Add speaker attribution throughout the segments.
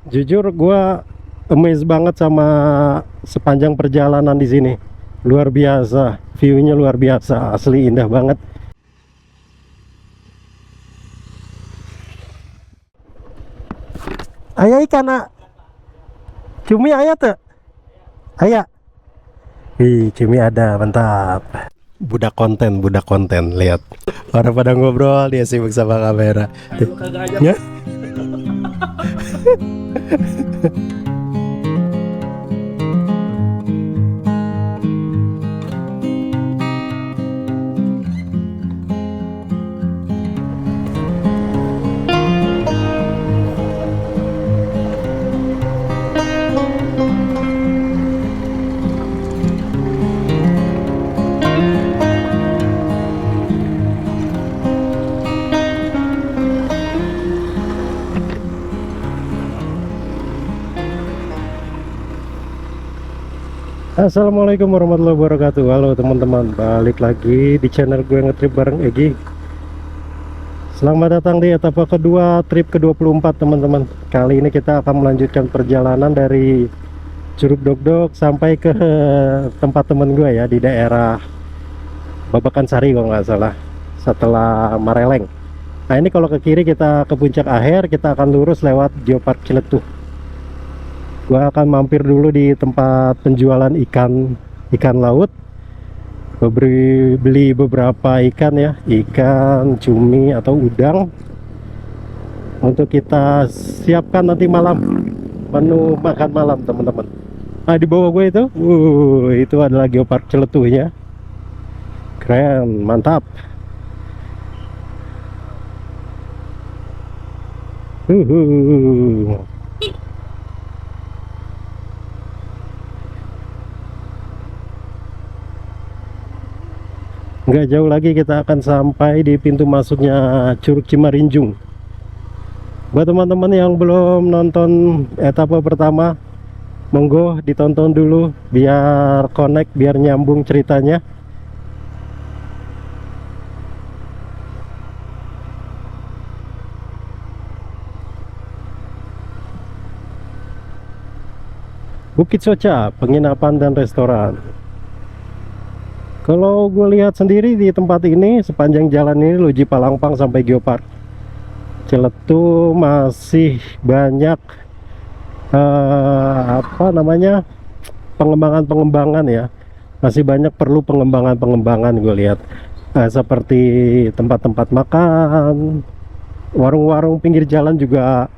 Speaker 1: Jujur gua amazed banget sama sepanjang perjalanan di sini. Luar biasa, view-nya luar biasa, asli indah banget. Ayah ikan nak, cumi ayah tuh, ayah. Ih, cumi ada, mantap. Budak konten, lihat. Orang pada ngobrol, dia sibuk sama kamera. Ya? Assalamualaikum warahmatullahi wabarakatuh. Halo teman-teman, balik lagi di channel gue ngetrip bareng Egi. Selamat datang di etapa kedua trip ke-24 teman-teman. Kali ini kita akan melanjutkan perjalanan dari Curug Dogdog sampai ke tempat temen gue ya, di daerah Babakan Sari kalau nggak salah, setelah Mareleng. Nah ini kalau ke kiri kita ke Puncak Aher, kita akan lurus lewat Geopark Ciletuh. Gua akan mampir dulu di tempat penjualan ikan laut, beli beberapa ikan ya, ikan cumi atau udang, untuk kita siapkan nanti malam, menu makan malam teman-teman. Nah di bawah gue itu adalah Geopark Ciletuhnya, keren, mantap. uh. Nggak jauh lagi kita akan sampai di pintu masuknya Curug Cimarinjung. Buat teman-teman yang belum nonton etapa pertama, monggo ditonton dulu biar connect, biar nyambung ceritanya. Bukit Soca, penginapan dan restoran. Kalau gue lihat sendiri di tempat ini, sepanjang jalan ini Luji Palangpang sampai Geopark Ciletuh masih banyak apa namanya, pengembangan ya, masih banyak perlu pengembangan gue lihat, seperti tempat-tempat makan, warung-warung pinggir jalan juga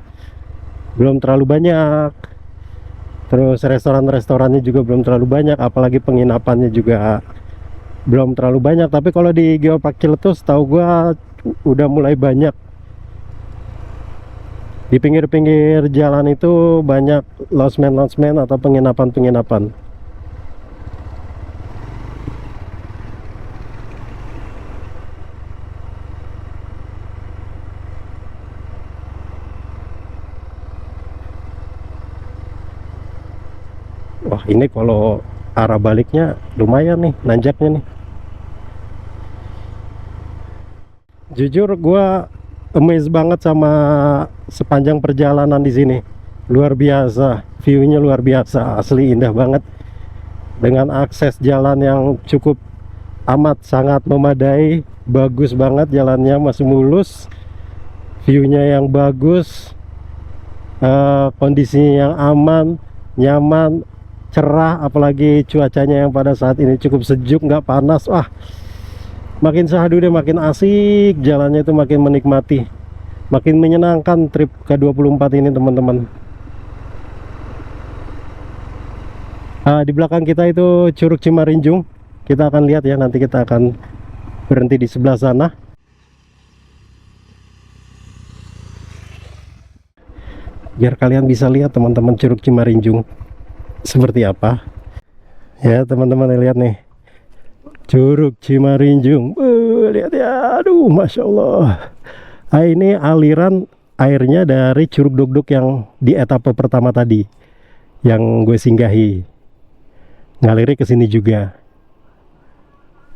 Speaker 1: belum terlalu banyak, terus restoran-restorannya juga belum terlalu banyak, apalagi penginapannya juga belum terlalu banyak. Tapi kalau di Geopark Ciletuh setahu gua udah mulai banyak. Di pinggir-pinggir jalan itu banyak lodgement atau penginapan-penginapan. Wah ini kalau arah baliknya lumayan nih, nanjaknya nih. Jujur gua amazed banget sama sepanjang perjalanan di sini. Luar biasa, view-nya luar biasa, asli indah banget. Dengan akses jalan yang cukup amat sangat memadai, bagus banget jalannya, masih mulus, view-nya yang bagus, kondisinya yang aman, nyaman, cerah, apalagi cuacanya yang pada saat ini cukup sejuk, nggak panas. Wah, makin sahdu deh, makin asik jalannya, itu makin menikmati, makin menyenangkan trip ke-24 ini teman-teman. Di belakang kita itu Curug Cimarinjung, kita akan lihat ya, nanti kita akan berhenti di sebelah sana. Biar kalian bisa lihat teman-teman Curug Cimarinjung seperti apa. Ya teman-teman, lihat nih Curug Cimarinjung. Lihat ya, aduh masya Allah. Ini aliran airnya dari Curug Dogdog yang di etapa pertama tadi yang gue singgahi, ngalirnya ke sini juga.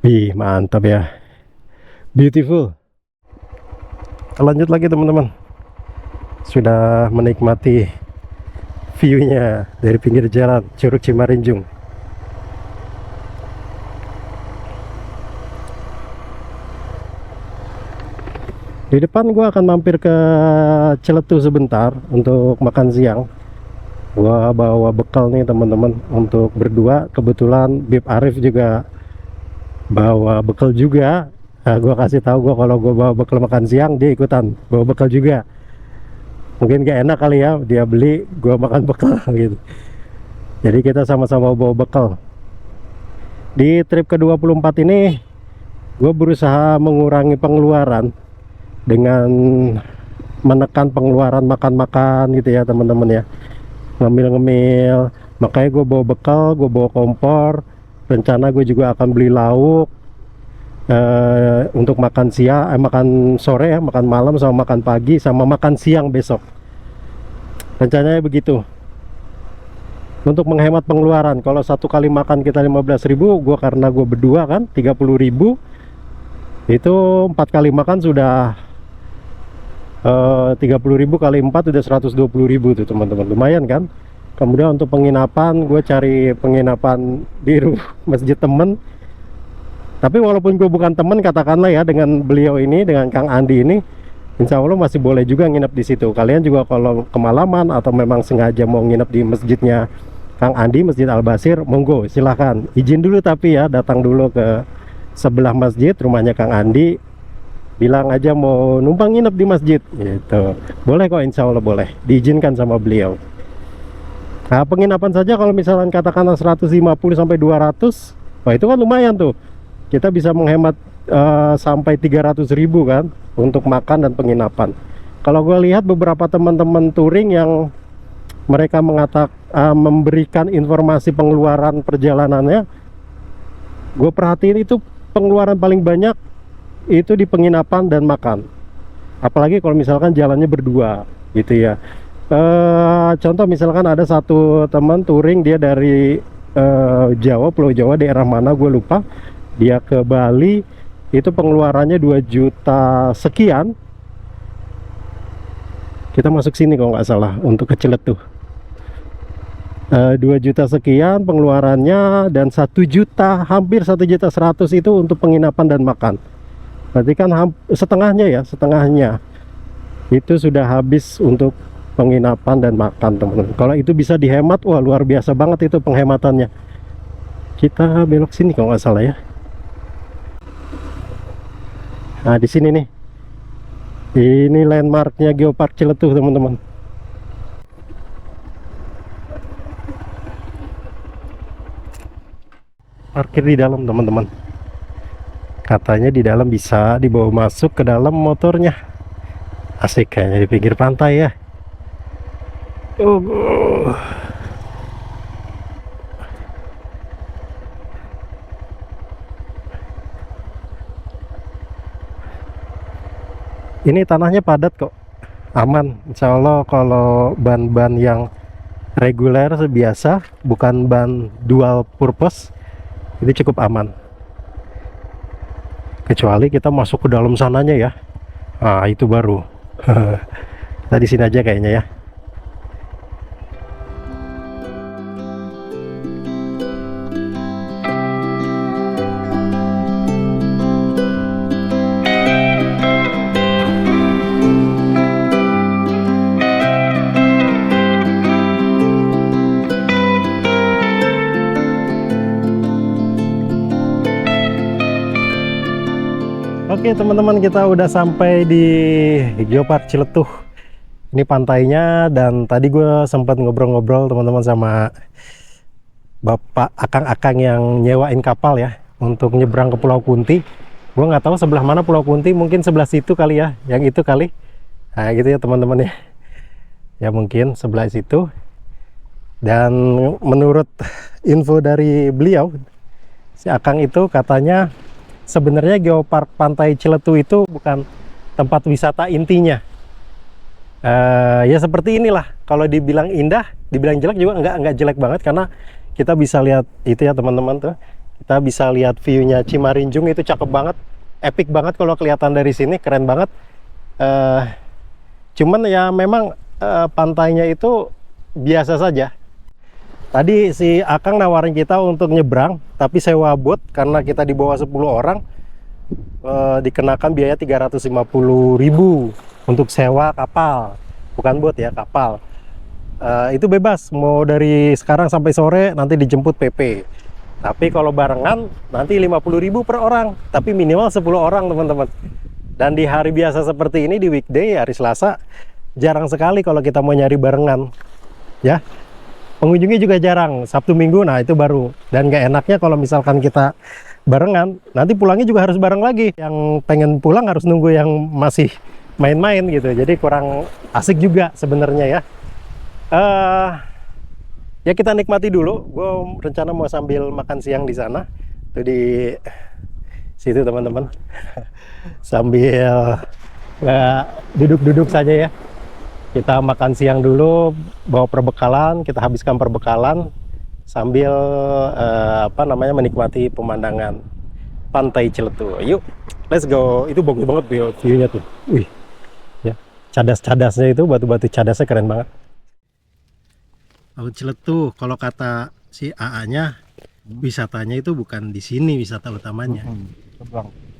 Speaker 1: Ih mantap ya, beautiful. Kita lanjut lagi teman-teman. Sudah menikmati view-nya dari pinggir jalan Curug Cimarinjung. Di depan gua akan mampir ke Celetu sebentar untuk makan siang. Gua bawa bekal nih teman-teman untuk berdua. Kebetulan Bib Arif juga bawa bekal juga. Nah, gua kasih tahu kalau gua bawa bekal makan siang, dia ikutan bawa bekal juga. Mungkin gak enak kali ya, dia beli, gua makan bekal gitu. Jadi kita sama-sama bawa bekal. Di trip ke-24 ini gua berusaha mengurangi pengeluaran dengan menekan pengeluaran makan-makan gitu ya teman-teman ya, ngemil-ngemil. Makanya gue bawa bekal, gue bawa kompor. Rencana gue juga akan beli lauk untuk makan siang, makan sore ya, makan malam sama makan pagi sama makan siang besok. Rencananya begitu untuk menghemat pengeluaran. Kalau satu kali makan kita 15.000, gue karena gue berdua kan 30.000, itu 4 kali makan sudah 30.000 kali 4 udah 120.000 tuh teman-teman, lumayan kan. Kemudian untuk penginapan, gue cari penginapan di masjid temen. Tapi walaupun gue bukan temen, katakanlah ya, dengan beliau ini, dengan Kang Andi ini, insya Allah masih boleh juga nginep di situ. Kalian juga kalau kemalaman atau memang sengaja mau nginep di masjidnya Kang Andi, Masjid Al Basir, monggo silahkan. Izin dulu tapi ya, datang dulu ke sebelah masjid rumahnya Kang Andi, bilang aja mau numpang nginep di masjid gitu. Boleh kok, insya Allah boleh, diizinkan sama beliau. Nah, penginapan saja kalau misalkan katakanlah 150 sampai 200, wah itu kan lumayan tuh. Kita bisa menghemat sampai 300.000 kan untuk makan dan penginapan. Kalau gue lihat beberapa teman-teman touring yang mereka memberikan informasi pengeluaran perjalanannya, gue perhatiin itu pengeluaran paling banyak itu di penginapan dan makan. Apalagi kalau misalkan jalannya berdua gitu ya. Contoh misalkan ada satu teman touring, dia dari Jawa, Pulau Jawa, daerah mana gue lupa, dia ke Bali, itu pengeluarannya 2 juta sekian. Kita masuk sini kalau nggak salah untuk ke Celetu. 2 juta sekian pengeluarannya, dan 1 juta, hampir 1.100.000 itu untuk penginapan dan makan. Berarti kan setengahnya ya, setengahnya itu sudah habis untuk penginapan dan makan teman-teman. Kalau itu bisa dihemat, wah luar biasa banget itu penghematannya. Kita belok sini kalau nggak salah ya. Nah di sini nih, ini landmarknya Geopark Celetu teman-teman. Parkir di dalam teman-teman. Katanya di dalam bisa dibawa masuk ke dalam motornya. Asik kayaknya di pinggir pantai ya. Ini tanahnya padat kok, aman. Insya Allah kalau ban-ban yang reguler biasa, bukan ban dual purpose, ini cukup aman. Kecuali kita masuk ke dalam sananya ya, nah itu baru. Kita di sini aja kayaknya ya. Oke teman-teman, kita udah sampai di Geopark Celetu. Ini pantainya, dan tadi gue sempat ngobrol-ngobrol teman-teman sama Bapak Akang-akang yang nyewain kapal ya untuk nyebrang ke Pulau Kunti. Gue nggak tahu sebelah mana Pulau Kunti, mungkin sebelah situ kali ya, yang itu kali. Nah gitu ya teman-teman ya. Ya mungkin sebelah situ. Dan menurut info dari beliau, si Akang itu katanya sebenarnya Geopark Pantai Celetu itu bukan tempat wisata intinya. Ya seperti inilah, kalau dibilang indah, dibilang jelek juga nggak jelek banget, karena kita bisa lihat itu ya teman-teman tuh. Kita bisa lihat view-nya Cimarinjung, itu cakep banget, epic banget kalau kelihatan dari sini, keren banget. Cuman ya memang pantainya itu biasa saja. Tadi si Akang nawarin kita untuk nyebrang, tapi sewa bot karena kita di bawah 10 orang, dikenakan biaya 350.000 untuk sewa kapal, bukan bot ya, kapal. Itu bebas, mau dari sekarang sampai sore, nanti dijemput PP. Tapi kalau barengan nanti 50.000 per orang, tapi minimal 10 orang teman-teman. Dan di hari biasa seperti ini, di weekday, hari Selasa, jarang sekali kalau kita mau nyari barengan ya. Pengunjungnya juga jarang, Sabtu Minggu, nah itu baru. Dan gak enaknya kalau misalkan kita barengan, nanti pulangnya juga harus bareng lagi. Yang pengen pulang harus nunggu yang masih main-main gitu. Jadi kurang asik juga sebenarnya ya. Ya kita nikmati dulu. Gue rencana mau sambil makan siang di sana. Tuh di situ teman-teman. Sambil duduk-duduk saja ya. Kita makan siang dulu, bawa perbekalan, kita habiskan perbekalan sambil menikmati pemandangan Pantai Ciletuh. Yuk, let's go. Itu bagus banget view-nya tuh. Wih, ya, cadas-cadasnya itu, batu-batu cadasnya keren banget. Laut Ciletuh, kalau kata si AA-nya, wisatanya itu bukan di sini wisata utamanya.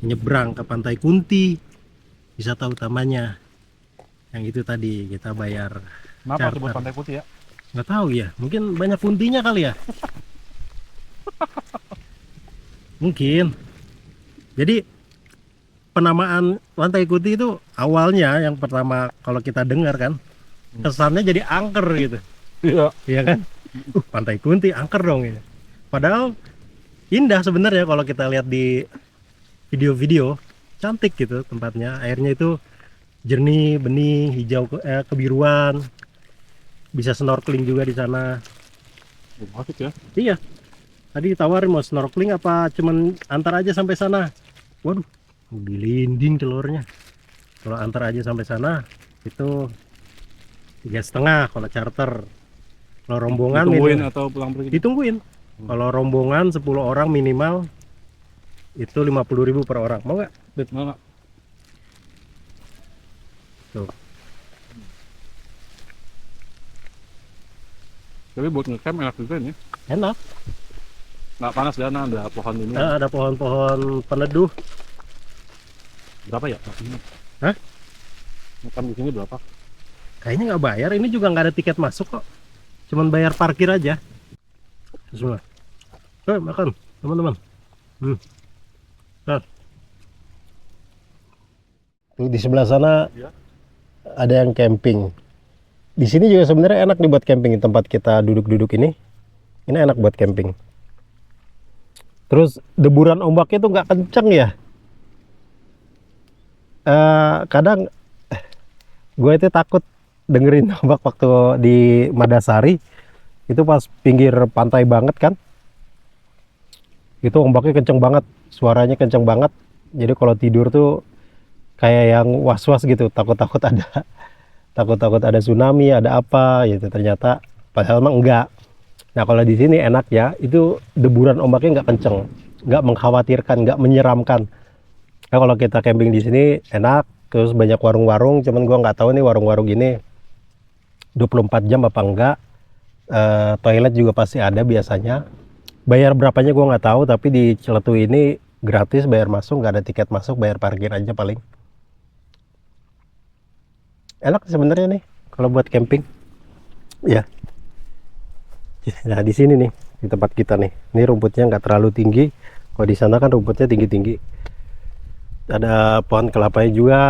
Speaker 1: Nyebrang ke Pantai Kunti, wisata utamanya. Yang itu tadi kita bayar.
Speaker 2: Kenapa harus buat Pantai Kunti ya?
Speaker 1: Nggak tahu ya, mungkin banyak kuntinya kali ya. Mungkin. Jadi penamaan Pantai Kunti itu awalnya yang pertama kalau kita dengar kan, kesannya jadi angker gitu.
Speaker 2: Iya.
Speaker 1: Iya kan? Pantai Kunti angker dong ini. Padahal indah sebenarnya kalau kita lihat di video-video, cantik gitu tempatnya. Airnya itu jernih, bening, hijau, kebiruan. Bisa snorkeling juga di sana.
Speaker 2: Asik ya?
Speaker 1: Iya. Tadi ditawarin mau snorkeling apa cuman antar aja sampai sana. Waduh, dilinding telurnya. Kalau antar aja sampai sana itu 3,5 kalau charter. Kalau rombongan
Speaker 2: ditungguin atau pulang pergi?
Speaker 1: Ditungguin. Kalau rombongan 10 orang minimal itu 50.000 per orang. Mau nggak?
Speaker 2: Mau nggak?
Speaker 1: Tuh.
Speaker 2: Tapi buat ngecamp enak juga nih.
Speaker 1: Enak.
Speaker 2: Nggak panas dan ada pohon ini.
Speaker 1: Ada pohon-pohon peneduh.
Speaker 2: Berapa ya?
Speaker 1: Hah?
Speaker 2: Ngecamp di sini berapa?
Speaker 1: Kayaknya nggak bayar. Ini juga nggak ada tiket masuk kok. Cuman bayar parkir aja. Semua. Makan teman-teman. Tuh di sebelah sana
Speaker 2: ya,
Speaker 1: ada yang camping. Di sini juga sebenarnya enak nih buat camping, tempat kita duduk-duduk ini. Ini enak buat camping. Terus deburan ombaknya tuh nggak kenceng ya. Kadang gue itu takut dengerin ombak waktu di Madasari. Itu pas pinggir pantai banget kan. Itu ombaknya kenceng banget, suaranya kenceng banget. Jadi kalau tidur tuh kayak yang was-was gitu, takut-takut ada tsunami, ada apa gitu. Ternyata padahal emang enggak. Nah kalau di sini enak ya, itu deburan ombaknya nggak kenceng, nggak mengkhawatirkan, nggak menyeramkan. Nah kalau kita camping di sini enak, terus banyak warung-warung. Cuman gua nggak tahu nih warung-warung ini 24 jam apa enggak. Toilet juga pasti ada biasanya. Bayar berapanya gua nggak tahu, tapi di Ciletuh ini gratis, bayar masuk, nggak ada tiket masuk, bayar parkir aja paling. Enak sebenarnya nih kalau buat camping. Ya. Nah di sini nih, di tempat kita nih. Ini rumputnya nggak terlalu tinggi. Kalau di sana kan rumputnya tinggi-tinggi. Ada pohon kelapanya juga.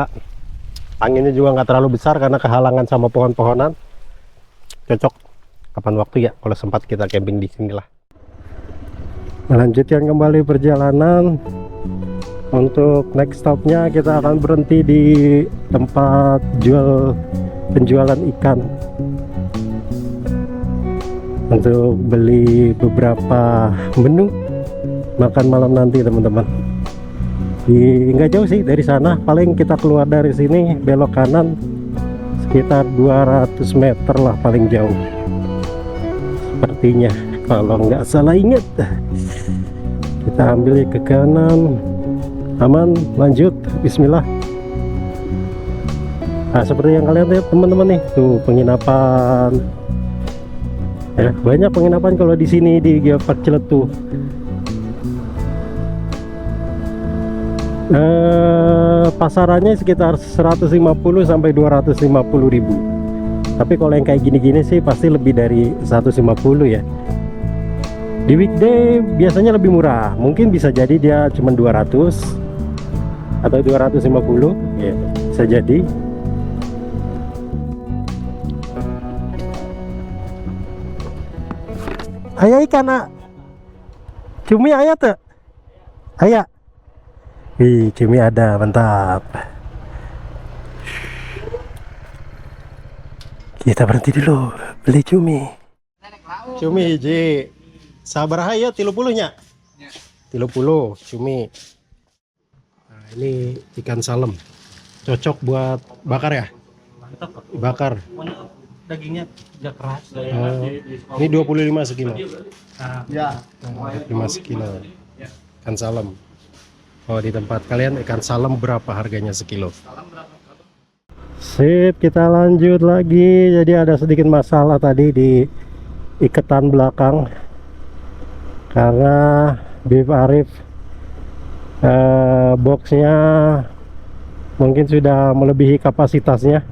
Speaker 1: Anginnya juga nggak terlalu besar karena kehalangan sama pohon-pohonan. Cocok kapan waktu ya kalau sempat kita camping di sinilah. Melanjutkan kembali perjalanan. Untuk next stopnya kita akan berhenti di tempat penjualan ikan untuk beli beberapa menu makan malam nanti teman-teman. Nggak jauh sih dari sana, paling kita keluar dari sini belok kanan sekitar 200 meter lah paling jauh sepertinya kalau nggak salah ingat. Kita ambil ke kanan. Aman, lanjut, bismillah. Nah seperti yang kalian lihat teman-teman nih, tuh penginapan Ya, banyak penginapan kalau di sini di Geopark Ciletuh. Pasarannya sekitar 150 sampai 250 ribu. Tapi kalau yang kayak gini-gini sih pasti lebih dari 150 ya. Di weekday biasanya lebih murah. Mungkin bisa jadi dia cuma 200 atau 250 ya, bisa jadi. Ayah ikan nak. Cumi ayah tuh. Ayah. Wih, cumi ada, mantap. Kita berhenti dulu, beli cumi. Cumi hiji. Sabaraha ya 30-nya? 30 cumi. Nah, ini ikan salem. Cocok buat bakar ya?
Speaker 3: Mantap.
Speaker 1: Bakar.
Speaker 3: Dagingnya tidak keras.
Speaker 1: Ini 25 sekilo.
Speaker 3: Nah,
Speaker 4: Ya,
Speaker 1: 25 sekilo. Ikan salem. Oh, di tempat kalian ikan salem berapa harganya sekilo? Sip, kita lanjut lagi. Jadi ada sedikit masalah tadi di iketan belakang karena Beef Arif boxnya mungkin sudah melebihi kapasitasnya.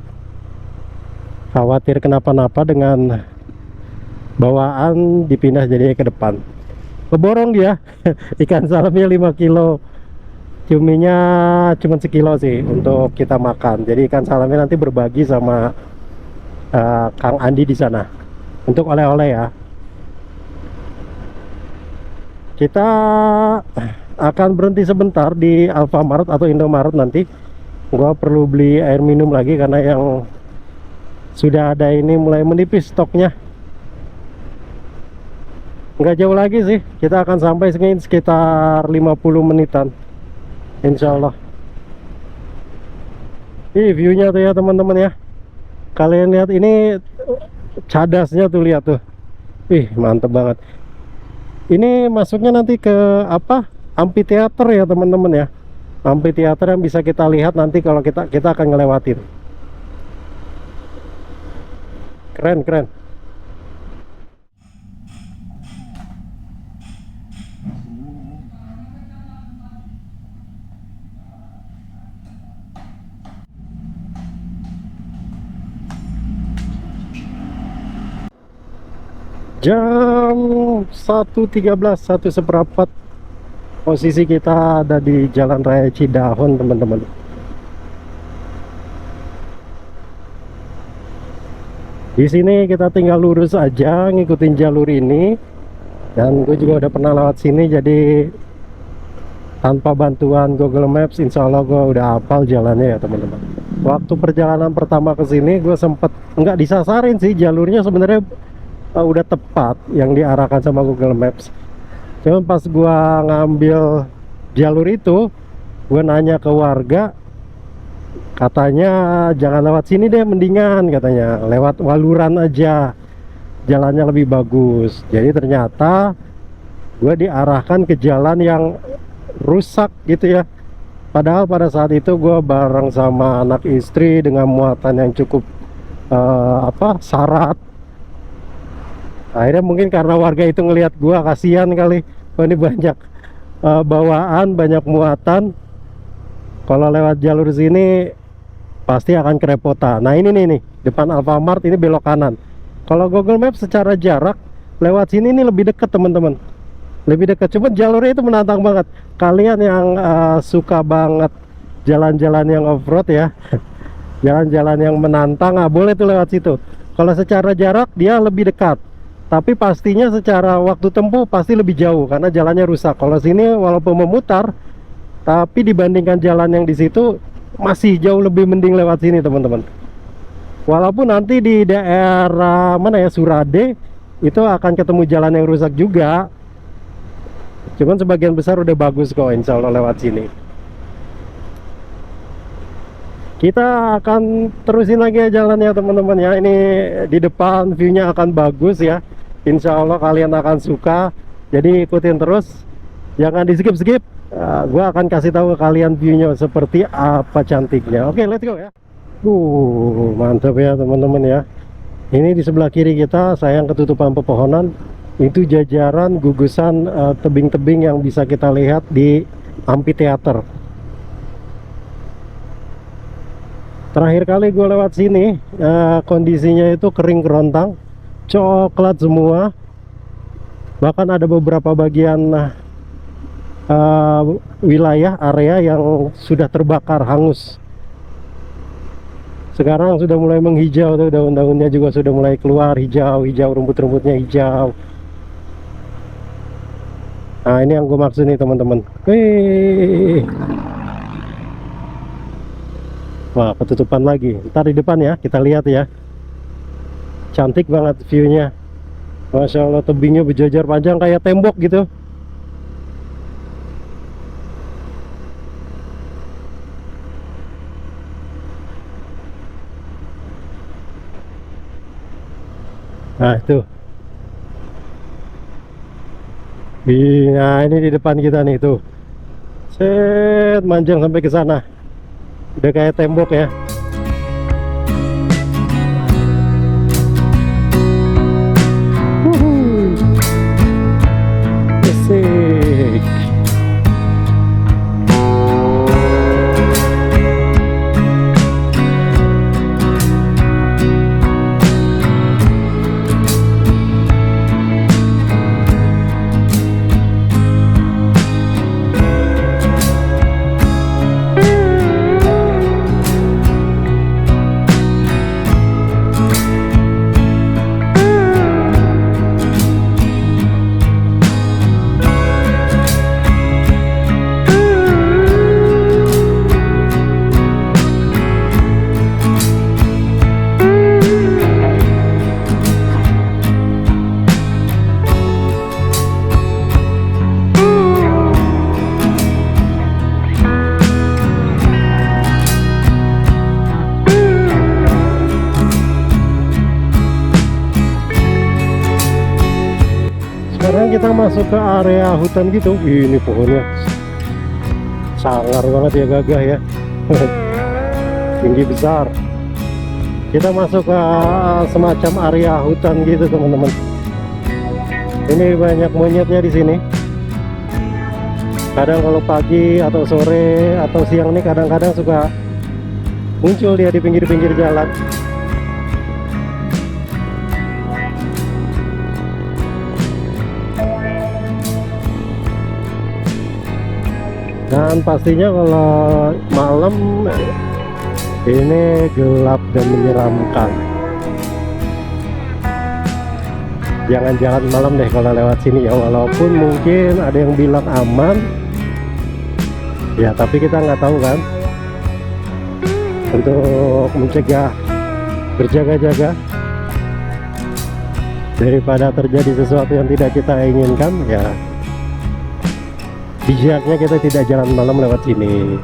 Speaker 1: Khawatir kenapa-napa dengan bawaan dipindah jadi ke depan. Keborong dia. Ikan salemnya 5 kilo, cuminya cuma sekilo sih untuk kita makan. Jadi ikan salemnya nanti berbagi sama Kang Andi di sana untuk oleh-oleh ya. Kita akan berhenti sebentar di Alfamart atau Indomaret nanti. Gua perlu beli air minum lagi karena yang sudah ada ini mulai menipis stoknya. Nggak jauh lagi sih, kita akan sampai sekitar 50 menitan insya Allah. Ih, viewnya tuh ya teman-teman ya. Kalian lihat ini cadasnya tuh, lihat tuh. Ih, mantep banget. Ini masuknya nanti ke apa? Amphitheater ya teman-teman ya. Amphitheater yang bisa kita lihat nanti kalau kita akan ngelewatin. Keren, keren. Jam 1.13, 1:15. Posisi kita ada di Jalan Raya Cidahon teman-teman. Di sini kita tinggal lurus aja, ngikutin jalur ini. Dan gue juga udah pernah lewat sini, jadi tanpa bantuan Google Maps, insya Allah gue udah hafal jalannya ya teman-teman. Waktu perjalanan pertama ke sini, gue sempet nggak disasarin sih, jalurnya sebenarnya udah tepat yang diarahkan sama Google Maps. Cuman pas gue ngambil jalur itu, gue nanya ke warga, katanya jangan lewat sini deh, mendingan katanya lewat Waluran aja, jalannya lebih bagus. Jadi ternyata gue diarahkan ke jalan yang rusak gitu ya. Padahal pada saat itu gue bareng sama anak istri dengan muatan yang cukup syarat. Akhirnya mungkin karena warga itu ngelihat gue kasihan kali, oh ini banyak bawaan, banyak muatan, kalau lewat jalur sini pasti akan kerepotan. Nah ini nih depan Alfamart ini belok kanan. Kalau Google Maps secara jarak lewat sini ini lebih dekat teman-teman, lebih dekat. Cuman jalurnya itu menantang banget. Kalian yang suka banget jalan-jalan yang off-road ya, jalan-jalan yang menantang, boleh tuh lewat situ. Kalau secara jarak dia lebih dekat, tapi pastinya secara waktu tempuh pasti lebih jauh karena jalannya rusak. Kalau sini walaupun memutar, tapi dibandingkan jalan yang di situ masih jauh lebih mending lewat sini teman-teman. Walaupun nanti di daerah mana ya, Surade, itu akan ketemu jalan yang rusak juga. Cuman sebagian besar udah bagus kok insya Allah lewat sini. Kita akan terusin lagi ya jalannya teman-teman ya. Ini di depan viewnya akan bagus ya. Insya Allah kalian akan suka. Jadi ikutin terus, jangan di skip-skip. Gue akan kasih tahu ke kalian viewnya seperti apa cantiknya. Oke, let's go ya. Mantap ya teman-teman ya. Ini di sebelah kiri kita, sayang ketutupan pepohonan. Itu jajaran gugusan tebing-tebing yang bisa kita lihat di amphitheater. Terakhir kali gue lewat sini, kondisinya itu kering kerontang, coklat semua. Bahkan ada beberapa bagian wilayah area yang sudah terbakar hangus. Sekarang sudah mulai menghijau tuh, daun-daunnya juga sudah mulai keluar hijau-hijau, rumput-rumputnya hijau. Nah, ini yang gue maksud nih teman-teman. Wah, ketutupan lagi. Ntar di depan ya, kita lihat ya. Cantik banget view-nya. Masya Allah, tebingnya berjajar panjang kayak tembok gitu. Nah itu. Nah ini di depan kita nih tuh. Set, manjang sampai ke sana. Udah kayak tembok ya. Asik. Sekarang kita masuk ke area hutan gitu. Ini pohonnya sangar banget ya, gagah ya. Tinggi besar. Kita masuk ke semacam area hutan gitu teman-teman. Ini banyak monyetnya di sini. Kadang kalau pagi atau sore atau siang nih kadang-kadang suka muncul dia di pinggir-pinggir jalan. Dan pastinya kalau malam ini gelap dan menyeramkan. Jangan jalan malam deh kalau lewat sini ya, walaupun mungkin ada yang bilang aman ya, tapi kita nggak tahu kan. Untuk mencegah, berjaga-jaga daripada terjadi sesuatu yang tidak kita inginkan ya, bijaknya kita tidak jalan malam lewat sini.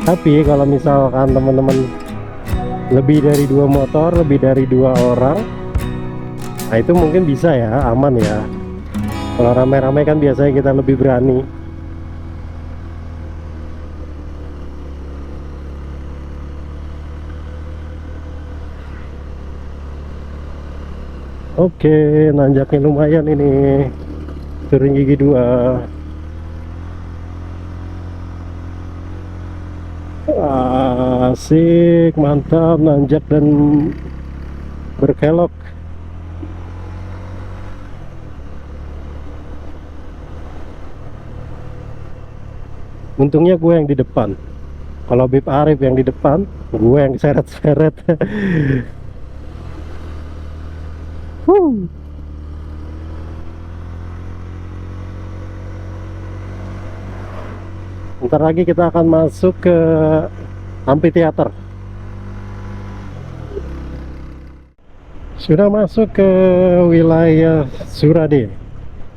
Speaker 1: Tapi kalau misalkan teman-teman lebih dari 2 motor, lebih dari 2 orang, nah itu mungkin bisa ya, aman ya. Kalau ramai-ramai kan biasanya kita lebih berani. Oke, nanjaknya lumayan ini. Turun gigi 2. Asik, mantap, nanjak dan berkelok. Untungnya gue yang di depan. Kalau Bib Arif yang di depan, gue yang diseret-seret. Ntar lagi kita akan masuk ke amphitheater. Sudah masuk ke wilayah Surade,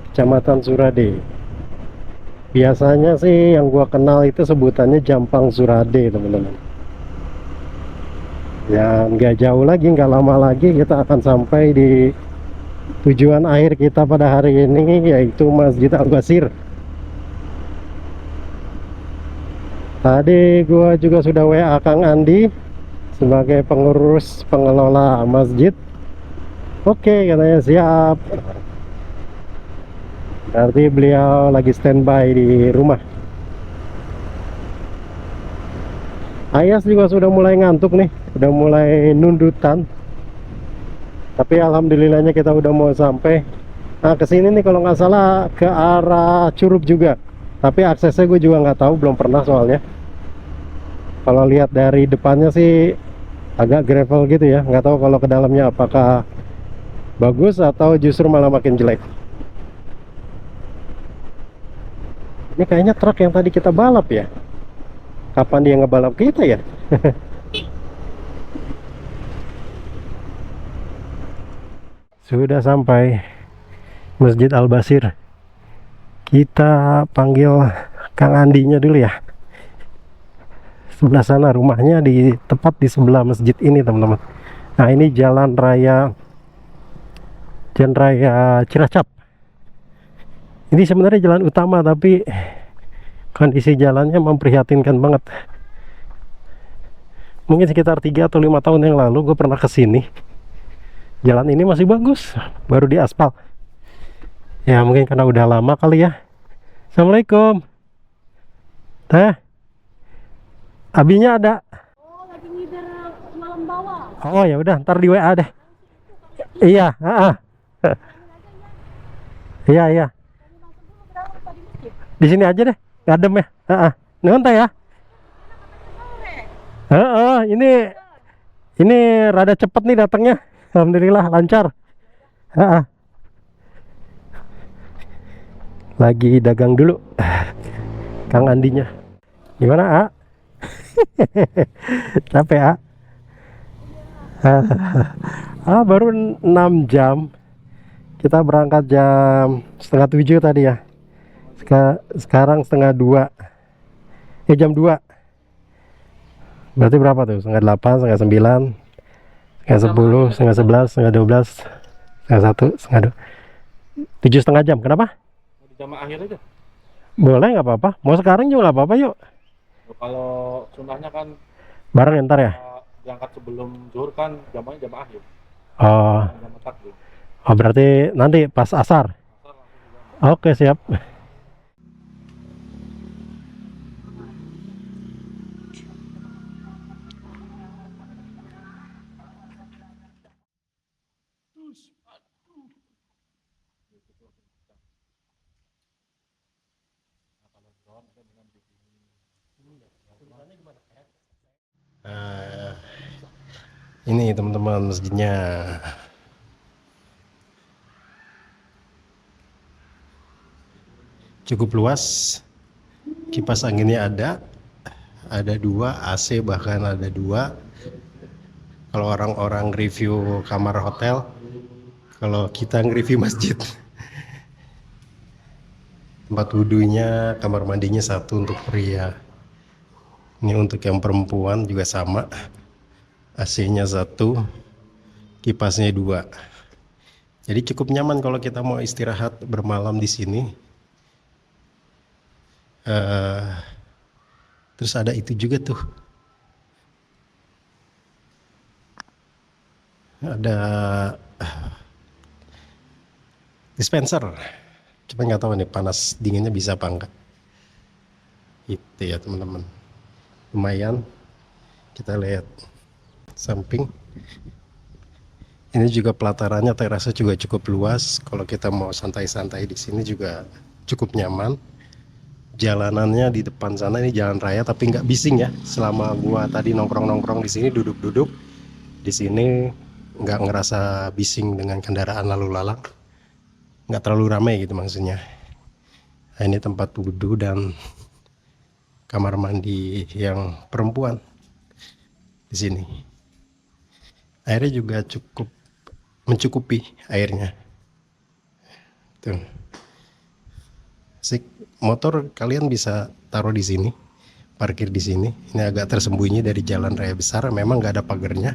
Speaker 1: Kecamatan Surade. Biasanya sih yang gua kenal itu sebutannya Jampang Surade, teman-teman. Ya nggak jauh lagi, nggak lama lagi kita akan sampai di tujuan akhir kita pada hari ini, yaitu Masjid Al-Basir. Tadi gua juga sudah WA Kang Andi sebagai pengurus pengelola masjid. Oke, katanya siap. Berarti beliau lagi standby di rumah. Ayas juga sudah mulai ngantuk nih, udah mulai nundutan. Tapi alhamdulillahnya kita udah mau sampai. Nah, kesini nih kalau nggak salah ke arah Curug juga. Tapi aksesnya gue juga nggak tahu, belum pernah soalnya. Kalau lihat dari depannya sih agak gravel gitu ya. Nggak tahu kalau ke dalamnya apakah bagus atau justru malah makin jelek. Ini kayaknya truk yang tadi kita balap ya. Kapan dia ngebalap kita ya? Sudah sampai Masjid Al-Basir. Kita panggil Kang Andinya dulu ya. Sebelah sana rumahnya, tepat di sebelah masjid ini teman-teman. Nah, ini jalan raya Cilacap. Ini sebenarnya jalan utama, tapi kondisi jalannya memprihatinkan banget. Mungkin sekitar 3 atau 5 tahun yang lalu gue pernah kesini. Jalan ini masih bagus, baru diaspal. Ya mungkin karena udah lama kali ya. Assalamualaikum. Teh, abinya ada?
Speaker 4: Oh, lagi ngider malam bawah.
Speaker 1: Oh ya udah, ntar di WA deh. Iya, iya iya. Di sini aja deh, ngadem ya. Nuhun teh ya. Ini rada cepet nih datangnya. Alhamdulillah lancar. Lagi dagang dulu. Kang Andinya. Gimana, A? Capek, A? Baru 6 jam. Kita berangkat jam setengah 7 tadi ya. Sekarang setengah 2. Jam 2. Berarti berapa tuh? Setengah 8, setengah 9, setengah 10, setengah 11, setengah 12, setengah 1, setengah 2. 7,5 jam. Kenapa?
Speaker 2: Mau di jamaah akhir aja.
Speaker 1: Boleh, nggak apa-apa. Mau sekarang juga nggak apa-apa, yuk.
Speaker 2: Kalau sunnahnya kan
Speaker 1: Bareng ntar ya.
Speaker 2: berangkat sebelum zuhur kan jamaahnya jamaah akhir.
Speaker 1: Oh,
Speaker 2: Jamaah takbir.
Speaker 1: berarti nanti pas asar. Oke, siap. Nah, ini teman-teman masjidnya. Cukup luas. Kipas anginnya ada 2, AC bahkan ada 2. Kalau orang-orang review kamar hotel, kalau kita nge-review masjid. Tempat wudhunya, kamar mandinya 1 untuk pria. Ini untuk yang perempuan juga sama. AC-nya 1, kipasnya 2. Jadi cukup nyaman kalau kita mau istirahat bermalam di sini. Terus ada itu juga tuh. Ada dispenser. Cuma nggak tahu nih panas dinginnya bisa apa enggak. Itu ya teman-teman. Lumayan. Kita lihat samping. Ini juga pelatarannya terasa juga cukup luas. Kalau kita mau santai-santai di sini juga cukup nyaman. Jalanannya di depan sana ini jalan raya tapi nggak bising ya. Selama gua tadi nongkrong-nongkrong di sini, duduk-duduk di sini nggak ngerasa bising dengan kendaraan lalu lalang. Nggak terlalu ramai gitu maksudnya. Nah, ini tempat wudhu dan kamar mandi yang perempuan di sini. Airnya juga cukup mencukupi airnya. Tuh. Asik. Motor kalian bisa taruh di sini, parkir di sini. Ini agak tersembunyi dari jalan raya besar. Memang nggak ada pagarnya,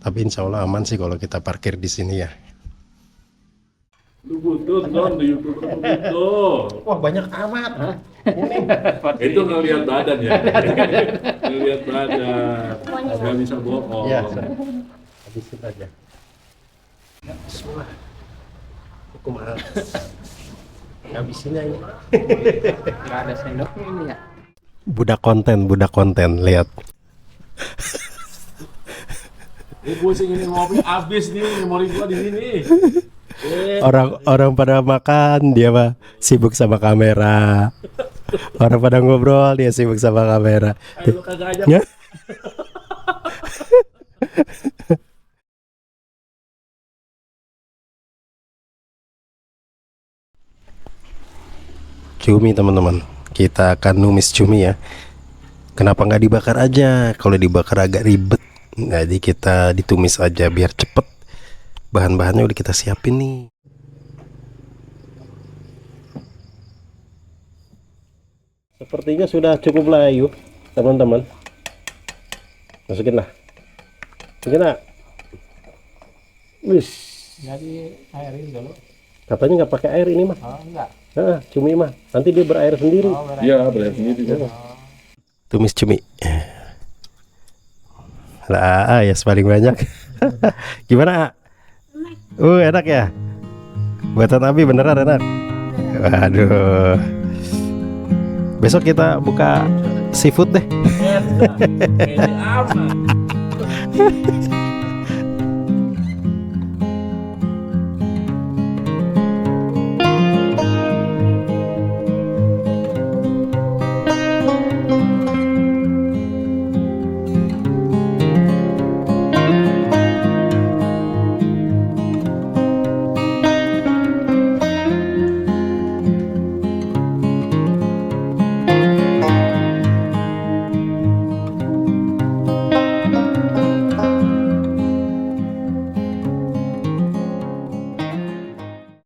Speaker 1: tapi insya Allah aman sih kalau kita parkir di sini ya.
Speaker 2: Lu butut non di YouTube butut.
Speaker 1: Wah banyak amat.
Speaker 2: Itu ngelihat badan ya. Ngelihat badan. Nggak bisa bohong.
Speaker 1: Ya, habisin aja. Semua. Hukum alat. Habisin aja.
Speaker 3: Nggak ada sendoknya ini ya.
Speaker 1: Budak konten, lihat.
Speaker 2: Ini pusing ini ngopi habis nih, memori gua di sini.
Speaker 1: Orang pada makan, dia mah sibuk sama kamera. Orang pada ngobrol, dia sibuk sama kamera.
Speaker 2: Ayo lu kagak ajak.
Speaker 1: Ya. Cumi teman-teman, kita akan numis cumi ya. Kenapa nggak dibakar aja? Kalau dibakar agak ribet. Jadi kita ditumis aja biar cepet. Bahan-bahannya udah kita siapin nih. Sepertinya sudah cukup layu teman-teman. Masukin lah. Masukin lah. Wis.
Speaker 3: Jadi air ini dulu.
Speaker 1: Katanya nggak pakai air ini mah.
Speaker 3: Oh enggak.
Speaker 1: Nah, cumi mah. Nanti dia berair sendiri.
Speaker 2: Iya, berarti sendiri.
Speaker 1: Tumis cumi. Lah, ya paling banyak. Gimana? Enak ya? Buatan Abi beneran enak. Waduh. Besok kita buka seafood deh.
Speaker 2: Ini aman.